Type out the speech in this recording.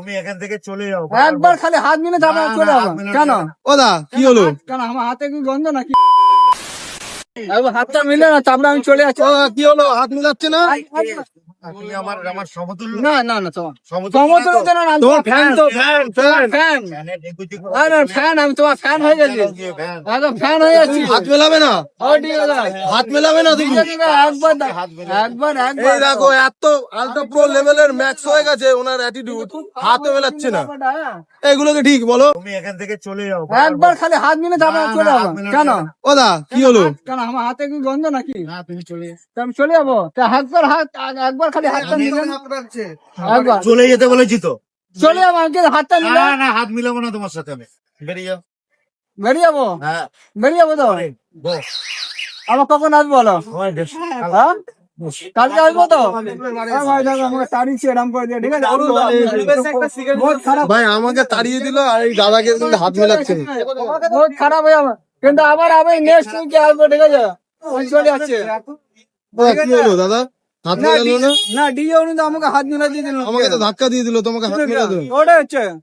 তুমি এখান থেকে চলে যাও। একবার খালি হাত মিলে তারপর না, চলে না, যাবো। হাত মেলানো কেন? যাবে না। ও দা কি হলো? কেন আমার হাতে কি গন্ধ নাকি? একবার হাতটা মিলে না তারপরে আমি চলে যাচ্ছি। ও দা, কি হলো? হাত মিলাচ্ছে না? তুমি আমার সমতুল্য। না না না তোমার সমতুল্য না তো? সমতুল্য না, আমি তোমার তোমার ফ্যান তো ফ্যান ফ্যান ফ্যানের ঢেকুচি করো। না ফ্যান, আমি তোমার ফ্যান হয়ে গেছি, ফ্যান। একদম ফ্যান হয়ে যাচ্ছি। হাত মেলাবে না? ও ঠিক আছে, হাত মেলাবে না তুমি? ঠিক আছে, একবার হাত মেলে। একবার এই একবার দেখো, এত আলট্রা প্রো লেভেলের ম্যাক্স হয়ে গেছে ওনার অ্যাটিটিউড, হাতও মেলাচ্ছে না। এগুলোকে ঠিক বলো? তুমি এখান থেকে চলে যাও। একবার খালি হাত মিলে তারপর না, চলে না, যাবো। হাত মেলানো কেন? যাবে না। ও দা কি হলো? কেন আমার হাতে কি গন্ধ নাকি? না, তুমি চলে যাও। তা আমি চলে যাবো। তা একবার খালি হাতটা মিলে একবার চলে যেতে বলেছি তো। চলে যাবো, আমাকে হাতটা মিলে না না, হাত মিলাবো না তোমার সাথে আমি। বেরিয়ে যাও। বেরিয়ে যাবো, হ্যাঁ, বেরিয়ে যাবো তো। বস। আবার কখন আসবো বলো? সময় বেশ। হ্যাঁ? কালকে আসবো তো? ভাই দেখো, আমাকে তাড়িয়েছে এরম করে দিয়ে, ঠিক আছে? বহুত খারাপ, ভাই আমাকে তাড়িয়ে দিল আর এই দাদাকে কিন্তু হাত মেলাচ্ছে না। বহুত খারাপ হয়ে যাবে। কিন্তু আবার আমি নেক্সট উইকে আসবো, ঠিক আছে? আমি চলে যাচ্ছি। ও দা, কি হলো দাদা? হাত মেলালো না? না ডিও কিন্তু আমাকে হাত মিলা দিয়ে দিল। আমাকে তো ধাক্কা দিয়ে দিল, তোমাকে হাত মেলাতো। ওটাই হচ্ছে